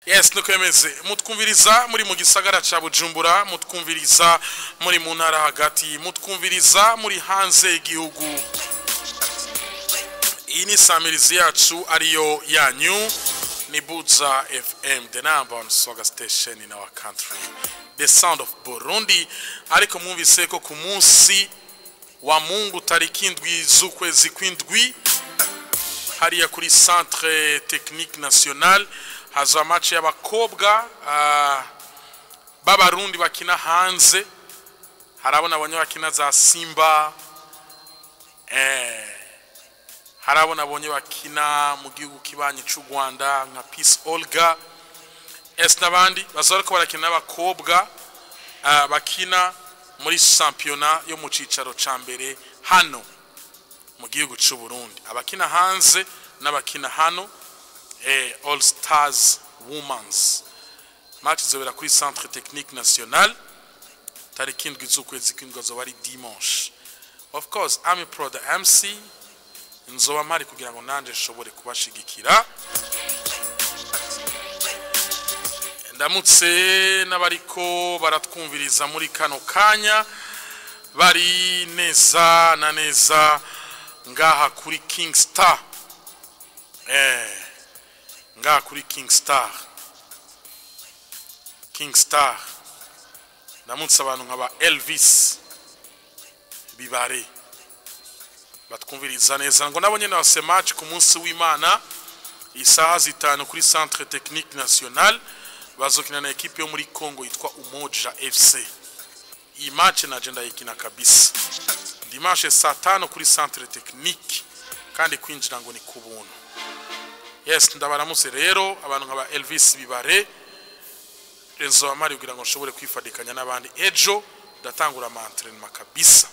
Yes, nukwemeze mutwumviriza muri mu gisagara ca Bujumbura, mutwumviriza muri mu ntara hagati, mutwumviriza muri hanze igihugu. Iyi ni samirizi yacu ariyo yanyu ni Buja FM, the number one soga station in our country, the sound of Burundi. Ariko mwumvise ko ku munsi wa Mungu tariki 7 z'ukwezi kw'indwi hariya kuri Centre Technique National haza match y'abakobwa b'abarundi bakina hanze. Harabona abonye bakina za Simba, harabona abonye bakina mu gihugu kibanye cy'u Rwanda nka Peace Olga, n'abandi bazariko barakina abakobwa bakina muri championnat yo mu cicaro ca mbere hano mu gihugu cy'u Burundi. Abakina hanze n'abakina hano All Stars Women's match zobera kuri Centre Technique National tariki 7 z'ukwezi kw'indwi zo bari dimanche. Of course I'm pro the MC nzoba mari kugira ngo nanje nshobore kubashigikira. Ndamutse n'abariko baratwumviriza muri kano kanya bari neza na neza ngaha kuri King Star, ngaha kuri King Star. Ndamutse abantu nk'aba Elvis Bibare batwumviriza neza ngo nabonye na se match ku munsi w'Imana isaha 5 kuri Centre Technique National bazokina na equipe yo muri Congo yitwa Umoja FC. Iyi match na agenda yikina kabisa dimanche saa 5 kuri Centre Technique kandi kwinjira ngo ni kubuntu. Yes, ndabaramutse rero abantu nk'aba Elvis Bibare Renzo amari kugira ngo nshobore kwifadikanya n'abandi ejo ndatangura ama entraînement kabisa.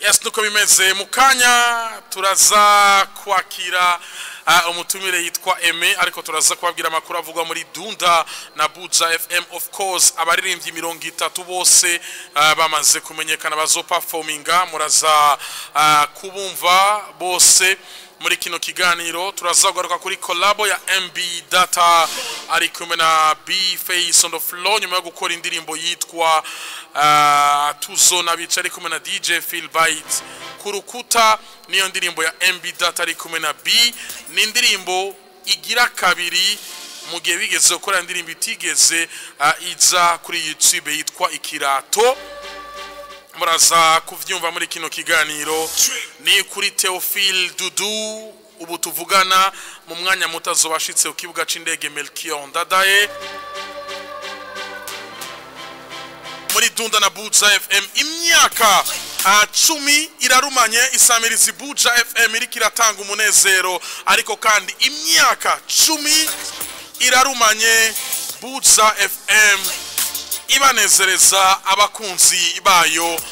Yes, nuko bimeze mukanya turaza kwakira umutumire yitwa Aime, ariko turaza kubabwira amakuru avugwa muri Dunda na Buja FM. Of course abaririmbyi 30 bose bamaze kumenyekana bazoperforminga, muraza kubumva bose muri kino kiganiro. Turazagaruka kuri collabo ya MB Data ari kumwe na B Face on the floor nyuma yo gukora indirimbo yitwa Tuzona bica ari kumwe na DJ Phil Bite kurukuta. Niyo ndirimbo ya MB Data ari kumwe na B, ni indirimbo igira kabiri mu gihe bigeze gukora indirimbo itigeze iza kuri YouTube yitwa Ikirato. Muraza kuvyumva muri kino kiganiro. Ni kuri Theophile Dudu ubu tuvugana mu mwanya mutazo bashitse ku kibuga c'indege Melchior Ndadaye muri Dunda na Buja FM. Imyaka 10 irarumanye isamirizi Buja FM iri kiratanga umunezero, ariko kandi imyaka 10 irarumanye Buja FM ibanezereza abakunzi bayo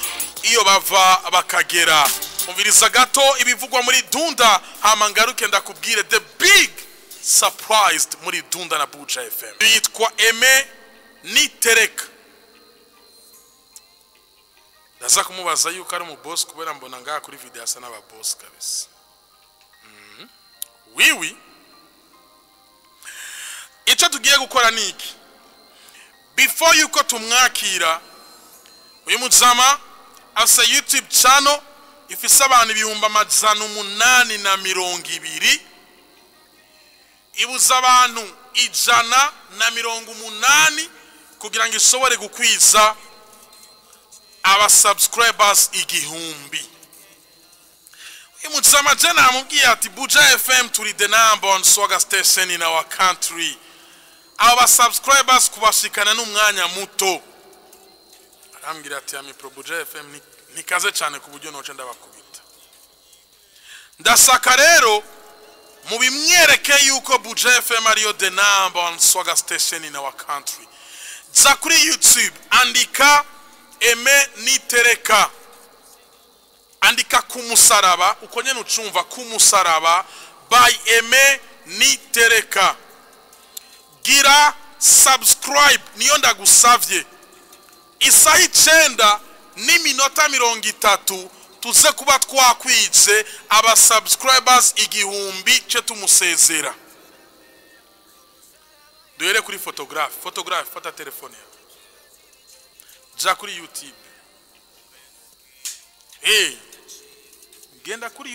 iyo bava bakagera. Umviriza gato ibivugwa muri Dunda hama ngaruke ndakubwire the big surprise muri Dunda na Buja FM. Yitwa Aime Nitereka. Ndaza kumubaza yuko ari mu boss kubera mbona ngaha kuri video asa n'aba boss kabisa. Oui. Icyo tugiye gukora niki? Before you go tumwakira, uyu muzama asa YouTube channel ifise abantu 820 ibuza abantu 180 kugira ngo ishobore gukwiza aba subscribers 1000. Uyu muzama jana amubwiye ati Buja FM turi the number one soga station in our country. Aba subscribers kubashikana n'umwanya muto. Arambwira ati ami pro Buja FM nikaze cyane ku buryo noce ndabakubita. Ndasaka rero mu bimwereke yuko Buja FM ariyo the number one soga station in our country. Za kuri YouTube andika Aime Nitereka, andika kumusaraba uko nyene ucumva kumusaraba by Aime Nitereka. Gira subscribe niyo ndagusavye. Isaha 9 n'iminota 30 tuze kuba twakwize aba subscribers 1000 cyo tumusezera. duhere kuri photographe fata telefone yawe ja kuri YouTube genda kuri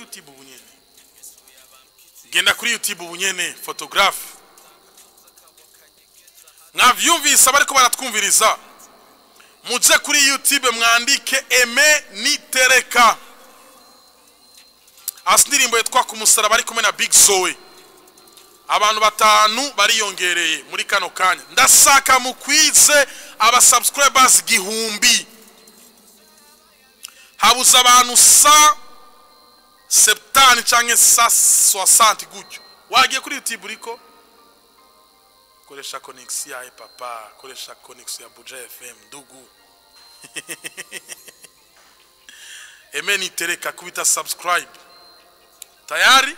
YouTube ubunyene photographe mwavyumvise bariko baratwumviriza muje kuri YouTube mwandike Aime Nitereka asindirimbo yitwa ku musaraba ari kumwe na Big Zoe abantu batanu bariyongereye muri kano kanya ndasaka mukwize aba subscribers gihumbi habuza abantu 170 canke 160 gutyo wagiye kuri YouTube uriko koresha connection ya papa koresha connection ya Buja FM ndugu Aime Nitereka kubita subscribe tayari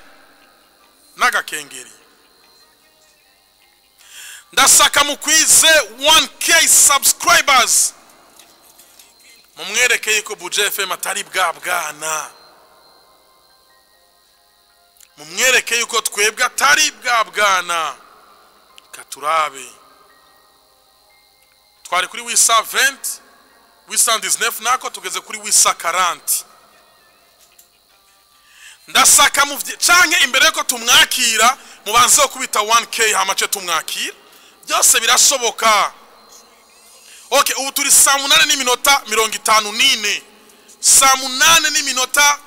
nagakengeri ndasaka mukwize 1k subscribers mumwerekeye ko Buja FM atari bwana mumwerekeye ko twebwe atari bwana katurabe twari kuri wisa 20 wisa 19 nako tugeze kuri wisa 40 ndasaka muvye canke imbere ko tumwakira mubanze kubita 1k hamace tumwakira byose birashoboka okay ubu turi saa 8 n'iminota 54 saa 8 n'iminota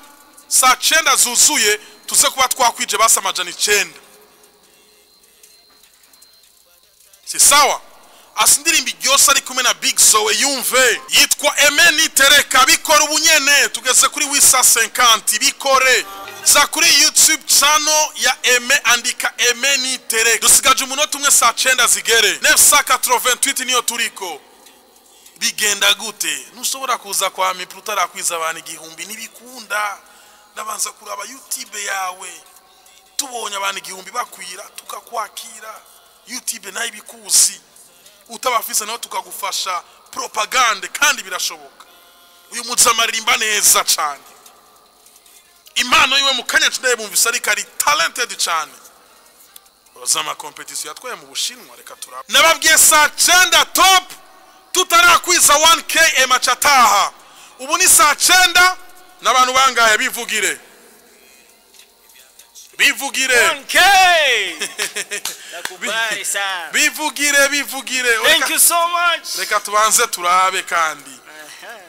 saa 9 zuzuye tuze kuba twakwije basa amajana 9 si sawa asindirimbi byose ari kumwe na Big Zoe yumve yitwa Aime Nitereka bikora ubunyene tugeze kuri wisa 50 bikore za kuri YouTube channel ya Aime andika Aime Nitereka dusigaje umunota umwe saa 9 zigere 988 niyo turiko bigenda gute nushobora kuza kwa mipruta rakwiza abantu igihumbi nibikunda ndabanza kuraba YouTube yawe tubonye abantu igihumbi bakwira tukakwakira YouTube nayo bikuzi utabafise naho tukagufasha propaganda kandi birashoboka uyu muzamaririmba neza cyane impano yiwe mukanya cyane bumvise ari kari talented cyane bazama competition yatwaye mu Bushinwa reka turaba nababwiye saa 9 top tutarakwiza 1k emachataha ubu ni saa 9 nabantu bangaye bivugire 1k nakubari sana bivugire thank you so much reka tubanze turabe kandi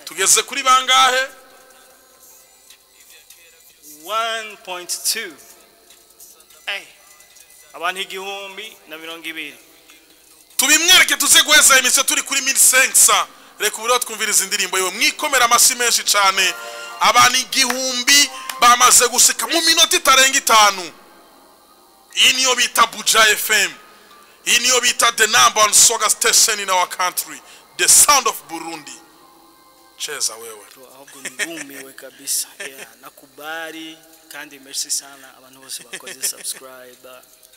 tugeze kuri bangahe 1.2 abantu igihumbi na 200 tubimwereke tuze guheza emission turi kuri 1500 reka uburo twumviriza indirimbo yewe mwikomera amasi menshi cyane abantu igihumbi bamaze gushika mu minota itarenga 5 iyi niyo bita Buja FM iyi niyo bita the number one soga station in our country the sound of Burundi cheza wewe ahubwo ndumiwe kabisa nakubari kandi merci sana abantu bose bakoze subscribe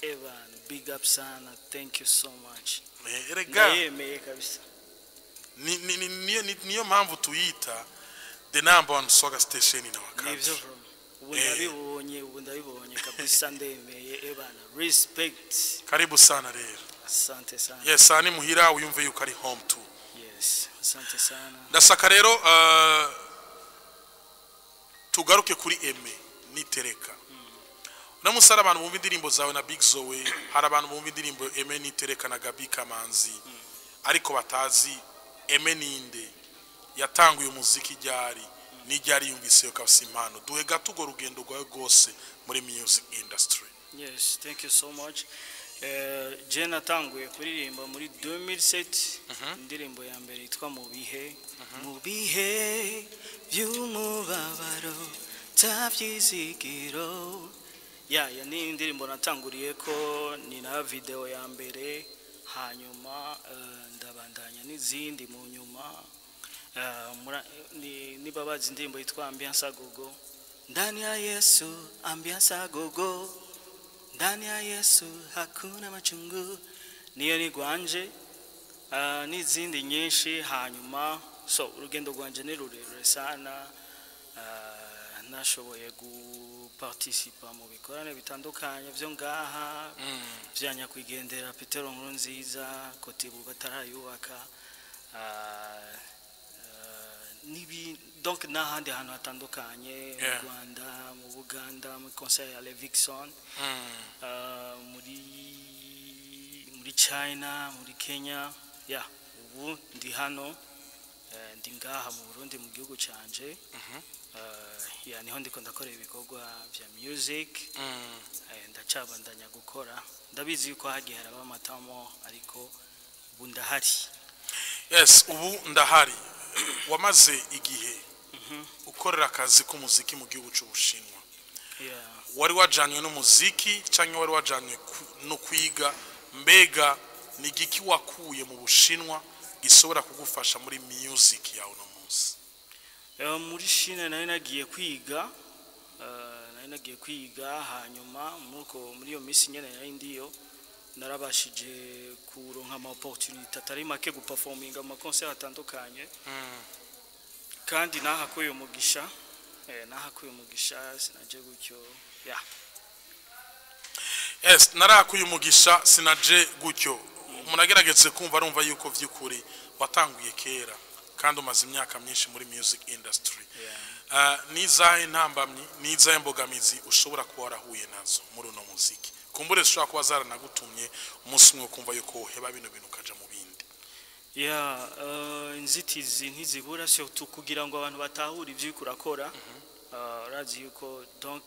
Evan big up sana thank you so much erega kabisa niyo mpamvu tuyita the number one soga station in our country ubu ndabibonye kabisa ndemeye Evan respect karibu sana rero asante sana yes ani muhira uyumve yuko ari home too yes asante sana ndasaka rero tugaruke kuri Aime Nitereka namusara abantu bumva indirimbo zawe na Big Zoe hari abantu bumva indirimbo Aime Nitereka na Gabi Kamanzi ariko batazi Aime ninde yatanguye umuziki ryari nijyari yumvise yo kasimpano duhe gatugo rugendo rwawe gose muri music industry. Yes, thank you so much. Jena tanguye kuririmba muri 2007 indirimbo ya mbere yitwa mu bihe by'umubabaro tavyizigiro ya ni indirimbo natanguriye ko ni na video ya mbere hanyuma ndabandanya n'izindi mu nyuma ni babazi indirimbo yitwa Ambiance Gogo ndani ya Yesu Ambiance Gogo ndani ya Yesu hakuna machungu niyo ni gwanje n'izindi nyinshi hanyuma so urugendo rwanje ni rurerure sana nashoboye guparticipa mu bikorane bitandukanye byo ngaha vya nyakwigendera Petero Nkurunziza Kotebu batarayubaka nibi donc n'ahandi hantu hatandukanye mu Rwanda mu Buganda mu conseil ya Levikson muri China muri Kenya ubu ndi hano ndi ngaha mu Burundi mu gihugu canje niho ndiko ndakorera ibikorwa vya music ndacabandanya gukora ndabizi yuko hagiye haraba amatamo ariko ubu ndahari. Yes, ubu ndahari. Wamaze igihe ukorera akazi k'umuziki mu gihugu cy'Ubushinwa. Wari wajanywe n'umuziki cyangwa wari wajanywe no kwiga, mbega ni igiki wakuye mu Bushinwa gisobora kugufasha muri music yawe no munsi? Muri China nari nagiye kwiga hanyuma muri iyo minsi nyene nari ndiyo narabashije kuronka ama opportunity atari make guperforminga ama concert atandukanye kandi nahakuye umugisha sinaje gutyo Yes, narakuye umugisha sinaje gutyo. Umuntu agerageze kumva arumva yuko vy'ukuri watanguye kera kandi umaze imyaka myinshi muri music industry. Nizahe ntambamyi nizahe mbogamizi ushobora kuba warahuye nazo muri uno muziki? Kumbure ushobora kuba zaranagutumye umunsi umwe kumva yuko heba bino bintu kaja mu bindi. Inzitizi ntizibura surtout kugira ngo abantu batahure ivyo kurakora. Urazi yuko donc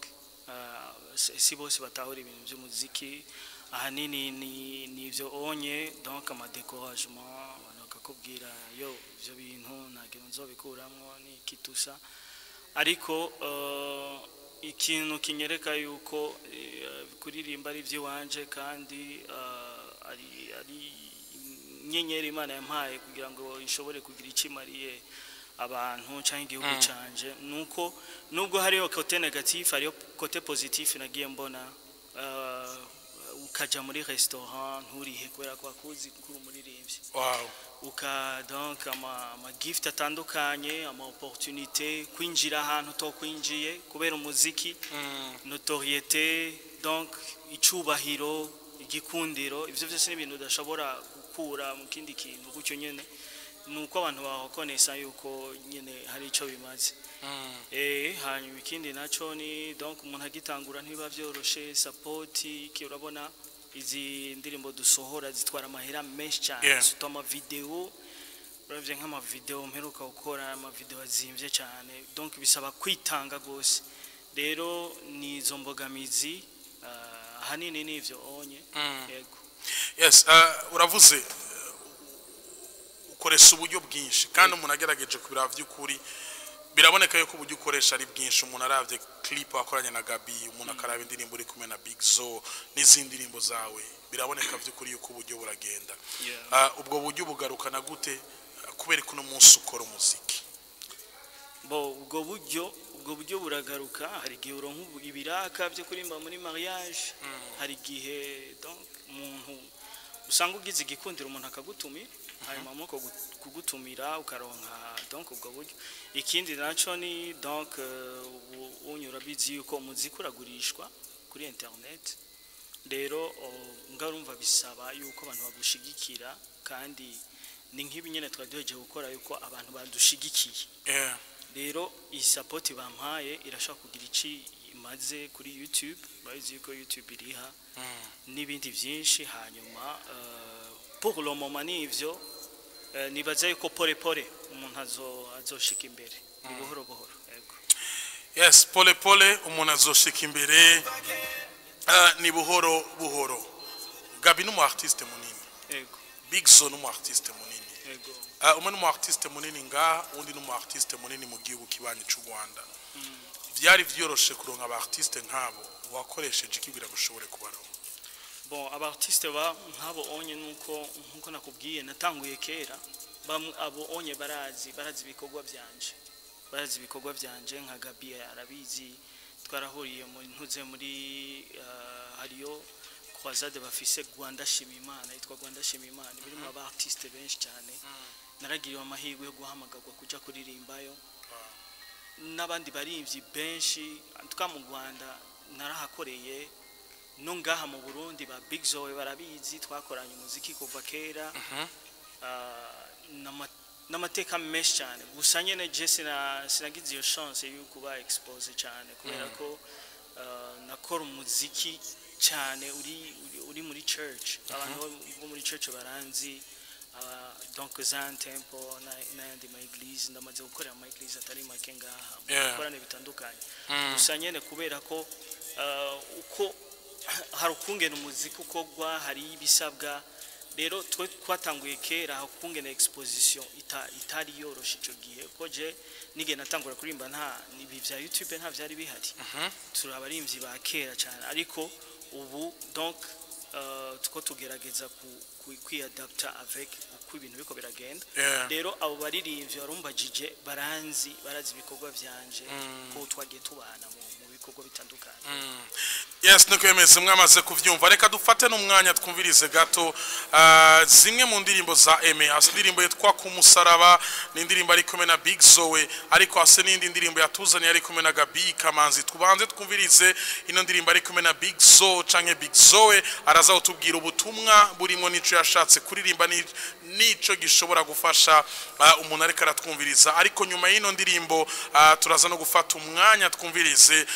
si bose batahura ibintu by'umuziki ahanini ni ivyo onye donc ama découragement bakakubwira yo ivyo bintu ntago nzobikuramwo ni kitusa ariko ikintu kinyereka yuko kuririmba ari vyo wanje kandi ari nyenyeri Imana yampaye kugira ngo ishobore kugira ikimariye abantu cyangwa igihugu canje nuko nubwo hariho côté négatif hariho côté positif nagiye mbona ukaja muri restaurant nturihe kubera ko akuzi kuri umuririmbyi donc ama gift atandukanye ama opportunité kwinjira ahantu to kwinjiye kubera umuziki notoriété donc icubahiro igikundiro ivyo byose n'ibintu udashobora gukura mu kindi kintu gutyo nyene nuko abantu bakonesa yuko nyene hari ico bimaze hanyuma ikindi naco ni donc umuntu agitangura ntiba vyoroshe support iki urabona izi ndirimbo dusohora zitwara amahera menshi cyane sutoma video uravye nk'ama video mperuka gukora ama video azimvye cyane donc bisaba kwitanga gose rero ni zo mbogamizi hanini nivyo onye yego. Yes, uravuze ukoresha uburyo bwinshi kandi umuntu agerageje kubira vy'ukuri biraboneka yuko uburyo ukoresha ari bwinshi. Umuntu aravye clip wakoranye na Gabi, umuntu akaraba indirimbo uri kumwe na Big Zo n'izindi ndirimbo zawe, biraboneka vy'ukuri yuko uburyo buragenda. Ubwo buryo bugarukana gute kubera ko no munsi ukora umuziki? Ubwo buryo buragaruka hari gihe uronka ibiraka byo kurimba muri mariage, hari gihe donc umuntu usanga ugize igikundiro umuntu akagutumira hanyuma muko kugutumira ukaronka donc ubwo buryo. Ikindi naco ni donc unyura bizi yuko umuziki uragurishwa kuri internet, rero ngarumva bisaba yuko abantu bagushigikira kandi ni nk'ibi nyene twadoje gukora yuko abantu badushigikiye. Rero iyi support bampaye irashaka kugira iki imaze kuri YouTube, bazi yuko YouTube iriha n'ibindi byinshi hanyuma pour le moment nivyo nibaza yuko pole umuntu azoshika imbere ni buhoro yego. Yes, pole umuntu azoshika imbere ni buhoro. Gabi n'umu artiste munini yego, Big Zo n'umu artiste munini yego, umwe n'umu artiste munini undi n'umu artiste munini mu gihugu kibanye cy'u Rwanda. Vyari vyoroshe kuronka aba artiste nkabo wakoresheje ikibwira gushobore kubaro? aba artiste nkabo onye nuko nakubwiye natanguye kera abo onye barazi ibikorwa byanje nka Gabi arabizi twarahuriye muri hariyo croisade bafise Rwanda Shimimana yitwa Rwanda Shimimana birimo aba artiste benshi cyane naragiriwe amahirwe yo guhamagarwa kuja kuririmbayo n'abandi barimvyi benshi twa mu Rwanda narahakoreye no ngaha mu Burundi ba Big Zoe barabizi twakoranye umuziki kuva kera n'amateka menshi cyane gusa nyene je sinagize iyo chance yo kuba expose cyane kubera ko nakora umuziki cyane uri muri church abantu bo muri church baranzi donc Zion Temple n'ayandi ma église ndamaze gukorera ama église atari make ngaha gukorana bitandukanye gusa nyene kubera ko uko hari ukungena umuziki ukogwa hari ibisabwa rero twatanguye kera hakungena exposition itari yoroshe ico gihe ko je nige natangura kurimba nta nibi vya YouTube nta vyari bihari turabarimvyi ba kera cyane ariko ubu donc tuko tugerageza kwiadapta avec uko ibintu biko biragenda rero abo baririmvyi barumbajije barazi ibikorwa vyanje ko twagiye tubana mu bikorwa bitandukanye yes nuko yemeze mwamaze kuvyumva reka dufate n'umwanya twumvirize gato zimwe mu ndirimbo za Aime hasi indirimbo yitwa ku musaraba ni indirimbo ari kumwe na Big Zoe ariko hasi n'indi ndirimbo yatuzaniye ari kumwe na Gabi Kamanzi tubanze twumvirize ino ndirimbo ari kumwe na Big Zoe canke Big Zoe araza utubwira ubutumwa burimo nico yashatse kuririmba nico gishobora gufasha umuntu ariko aratwumviriza ariko nyuma y'ino ndirimbo turaza no gufata umwanya twumvirize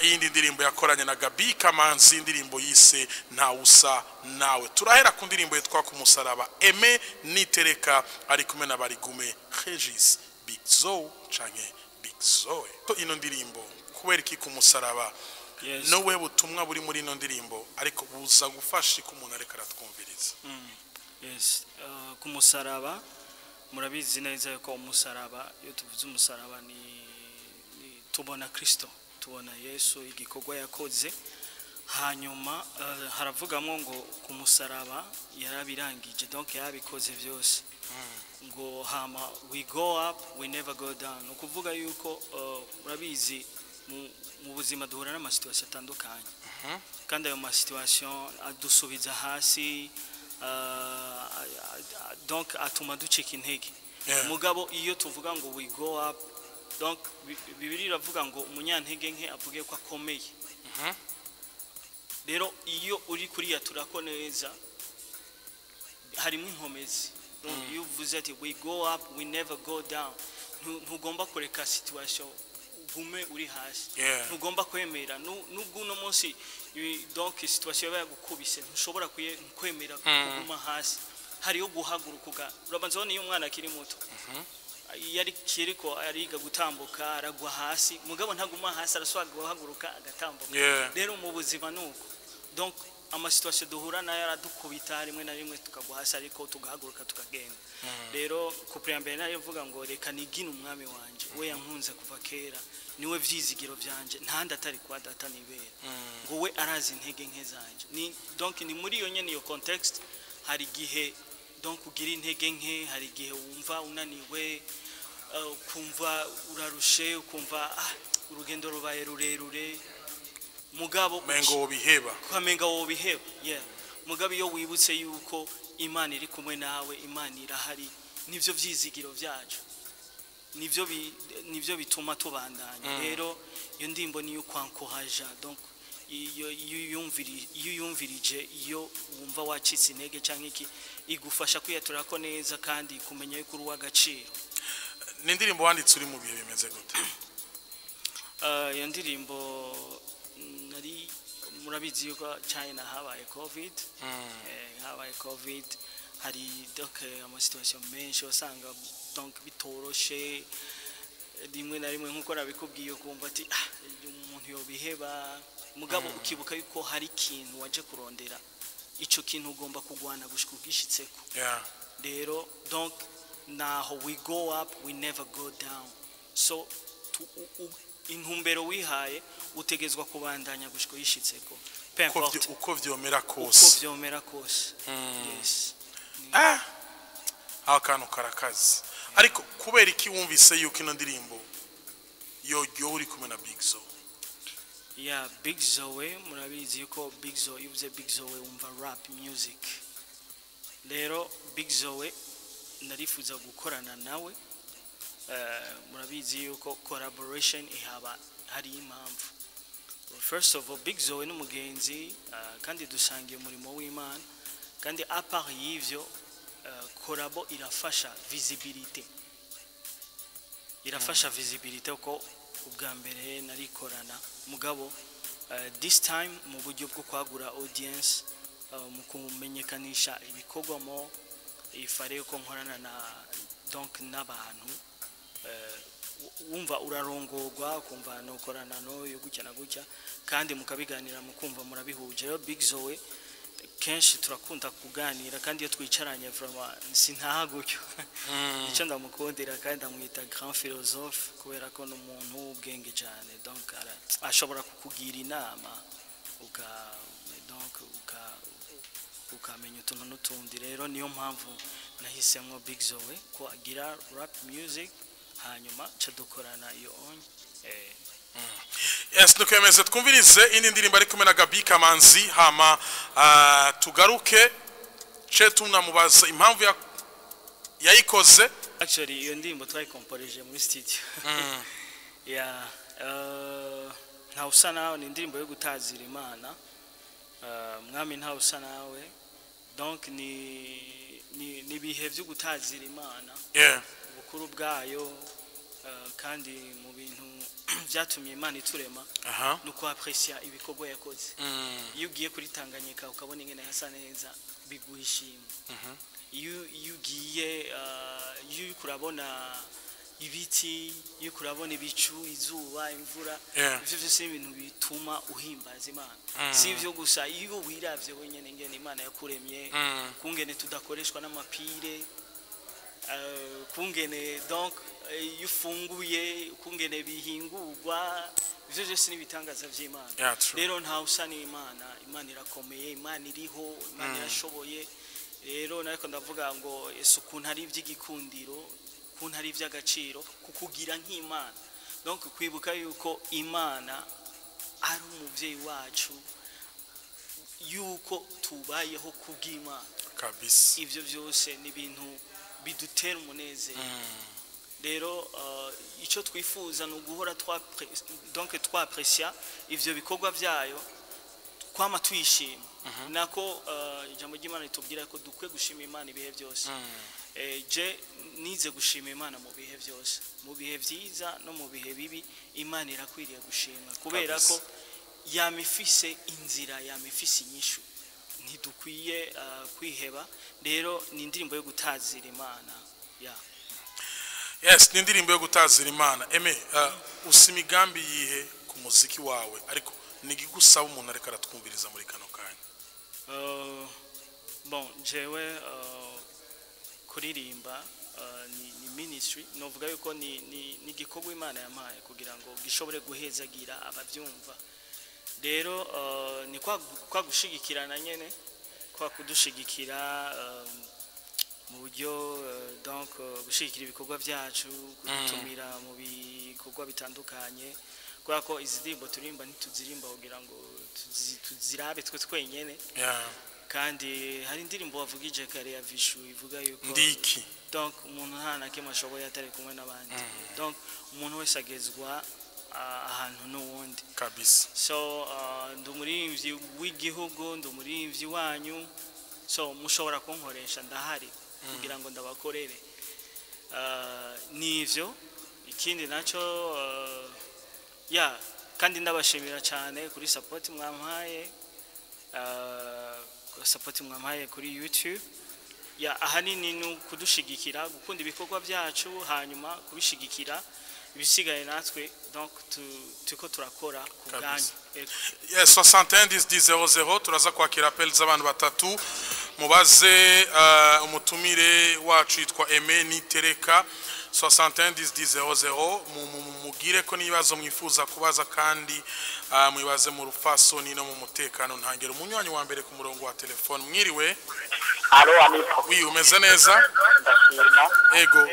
iyindi ndirimbo yakoranye na Gabi Kamanzi indirimbo yise nta usa nawe turahera ku ndirimbo yitwa ku musaraba Aime nitereka ari kumwe na Barigume Regis Big Zoe canke Big Zoe to ino ndirimbo kubera iki ku musaraba nowe butumwa buri muri ino ndirimbo ariko buza gufasha ku muntu ariko aratwumviriza yes ku musaraba murabizi neza ko umusaraba iyo tuvuze umusaraba ni tubona Kristo tubona Yesu igikorwa yakoze hanyuma haravugamo ngo ku musaraba yarabirangije donc yabikoze byose ngo hama we go up we never go down ukuvuga yuko murabizi mu buzima duhura n'ama situation atandukanye kandi ayo ma situation adusubiza hasi donc atuma ducika intege mugabo iyo tuvuga ngo we go up donc Bibiliya iravuga ngo umunyantege nke avuge ko akomeye rero iyo uri kuriya turakoneza harimo inkomezi iyo uvuze ati we go up we never go down ntugomba kureka situation gume uri hasi ntugomba kwemera nubwo uno munsi donc situation yagukubise ntushobora kwemera kuguma hasi hariyo guhaguruka urabanza wone iyo umwana akiri muto yari kiriko ariga gutambuka aragwa hasi mugabo ntaguma hasi araswaga guhaguruka agatambuka rero mu buzima nuko donc ama situation duhura nayo aradukubita rimwe na rimwe tukagwa hasi ariko tugahaguruka tukagenda rero ku preambere nayo vuga ngo reka nigine umwami wanje we yankunze kuva kera niwe vyizigiro vyanje ntanda atari kwa data nibera ngo we arazi intege nke zanje ni donc ni muri iyo nyene iyo context hari gihe donc ugira intege nke hari gihe wumva unaniwe kumva urarushe ukumva urugendo rubaye rurerure mugabo mengo biheba kwamenga wo biheba mugabo iyo wibutse yuko Imana iri kumwe nawe Imana irahari nivyo vyizigiro vyacu nivyo bituma tubandanya rero iyo ndimbo niyo kwankohaja donc iyo yumvirije iyo wumva wacitse intege canke iki igufasha kwiyatura ko neza kandi kumenya yuko uri w'agaciro ni indirimbo wanditse uri mu bihe bimeze gute iyo ndirimbo nari murabizi yuko China habaye covid hari donc ama situation menshi wasanga donc bitoroshe rimwe na rimwe nkuko nabikubwiye kumva ati umuntu yo biheba mugabo ukibuka yuko hari ikintu waje kurondera ico kintu ugomba kugwana gushika ugishitseko rero donc naho we go up we never go down so intumbero wihaye utegezwa kubandanya gushika yishitseko uko vyomera kose yes akantu karakazi ariko kubera iki wumvise yuko ino ndirimbo yo uri kumwe na Big Zoe Big Zoe murabizi yuko Big Zoe yuze Big Zoe umva rap music rero Big Zoe narifuza gukorana nawe murabizi yuko collaboration ihaba hari impamvu first of all Big Zoe n'umugenzi kandi dusangiye umurimo w'Imana kandi apart y'ivyo korabo irafasha visibility uko ubwa mbere narikorana mugabo this time mu buryo bwo kwagura audience mu kumenyekanisha ibikorwamo ifare ko nkorana na donc n'abantu wumva urarongorwa kumva no korana no yo gutya na gutya kandi mukabiganira mukumva murabihuje rero Big Zoe kenshi turakunda kuganira kandi iyo twicaranye vraiment sintaha gutyo icyo ndamukundira kandi ndamwita grand philosophe kubera ko n'umuntu w'ubwenge cyane donc ashobora kukugira inama ukamenya utuntu n'utundi rero niyo mpamvu nahisemo Big Zoe ko agira rap music hanyuma cadukorana iyo onye yes nukemeze twumvirize indi ndirimbo ari kumwe na Gaby Kamanzi hama tugaruke ce tunamubaza impamvu yayikoze actually iyo ndirimbo twayikomporeje muri studio nta usa nawe ni indirimbo yo gutazira Imana mwami nta usa nawe donc ni bihe byo gutazira Imana ubukuru bwayo kandi mu bintu byatumye Imana iturema nuko appreciate ibikorwa yakoze iyo ugiye kuri Tanganyika ukabona ingene hasa neza biguhishima iyo ugiye iyo kurabona ibiti iyo kurabona ibicu izuba imvura ivyo byose ibintu bituma uhimbaza Imana si ivyo gusa iyo wiravye wenyene ingene Imana yakuremye kungene tudakoreshwa n'amapire kungene donc yufunguye kungene bihingurwa ivyo byose nibitangaza vy'Imana rero nta usa n'Imana Imana irakomeye Imana iriho Imana irashoboye rero nariko ndavuga ngo ukuntu ari ivy'igikundiro ukuntu ari ivy'agaciro kukugira nk'Imana donc kwibuka yuko Imana ari umuvyeyi wacu yuko tubayeho kubw'Imana kabisa ivyo byose ni ibintu bidutera umunezero rero ico twifuza no guhora donc twaprecia ivyo bikorwa vyayo kwama twishima nako ijambo ry'Imana litubwira ko dukwe gushima Imana ibihe byose je nize gushima Imana mu bihe byose mu bihe vyiza no mu bihe bibi Imana irakwiriye gushima kubera ko yamifise inzira yamifise inyishu ntidukwiye kwiheba rero ni indirimbo yo gutazira Imana yes ni indirimbo yo gutazira Imana usimigambi yihe ku muziki wawe ariko nigigusaba umuntu areka aratwumviriza muri kano kanya bon jewe kuririmba ni ministry novuga yuko ni gikorwa Imana yampaye kugira ngo gishobore guhezagira abavyumva rero ni kwa gushigikirana nyene kwa kudushigikira mu buryo donc gushigikira ibikorwa byacu kudutumira mu bikorwa bitandukanye kwa ko izidimbo turimba ntituzirimba kugira ngo tuzirabe twe twenyene kandi hari indirimbo wavugije kare ya Vishu ivuga yuko ndiki donc umuntu ntana kemashoboye atari kumwe n'abandi donc umuntu wese agezwa ahantu n'uwundi kabisa so ndumurimvyi w'igihugu ndumurimvyi wanyu so mushobora kunkoresha ndahari kugira ngo ndabakorere nivyo ikindi naco kandi ndabashimira cyane kuri support mwampaye kuri YouTube ahanini ni kudushigikira gukunda ibikorwa byacu hanyuma kubishigikira ibisigaye natwe donc tuko turakora kubwanyu yes 61 turaza kwakira appel z'abantu batatu mubaze umutumire wacu yitwa Aimé Nitereka 61 mugire ko nibazo mwifuza kubaza kandi mwibaze mu rufasoni no mu mutekano ntangere umunywanyi wa mbere ku murongo wa telefone mwiriwe alo amipo umeze neza ndashima ego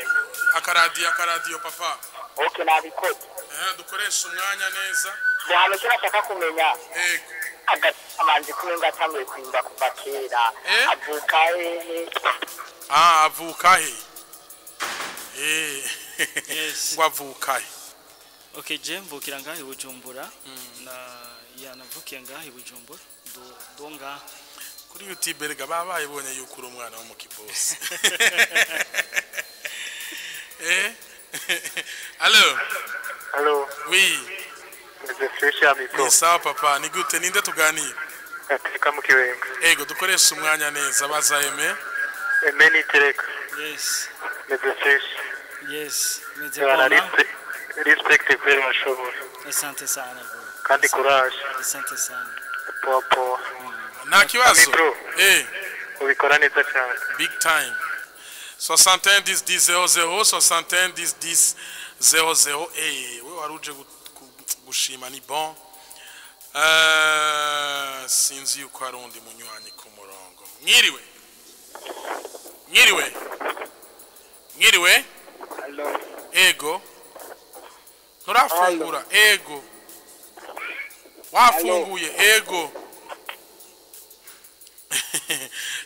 akaradiyo papa okay nabikoze dukoresha umwanya neza hano kirashaka kumenya ego amanzi kurenga atamwe kwimba kuva kera avuka avuka he yes ngwavuka he okay je mvukira ngahe Bujumbura na navukiye ngaha i Bujumbura donga kuri YouTube rega babaye bonye yuko uri umwana wo mu kibosi Allô oui mikro sawa papa ni gute ninde tuganira Ateka mu Kibenga ego dukoresha umwanya neza bazayeme Emeni Tereka yes yes meze respect kweli washobora asante sana bro kandi courage asante sana popo nta kibazo ubikora neza cyane big time 61 10 00 61 10 00 we waruje gushima ni bon sinzi yuko ari undi munywanyi ku murongo mwiriwe Hello ego nturafungura ego wafunguye ego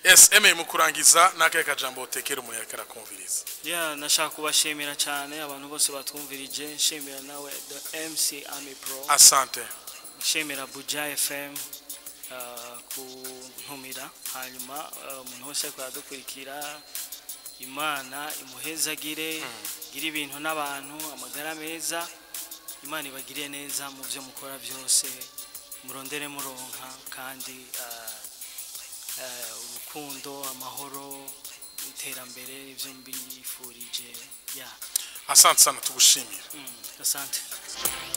yes mukurangiza nakaye kajambo utekera umuntu yakara kumviriza nashaka kubashimira cyane abantu bose batwumvirije nshimira nawe the MC Ami Pro asante nshimira Buja FM kuntumira hanyuma umuntu wese kwadukurikira Imana imuhezagire gira ibintu n'abantu amagara meza Imana ibagiriye neza mu byo mukora byose murondere muronka kandi urukundo amahoro iterambere ibyo mbifurije asante sana tugushimira asante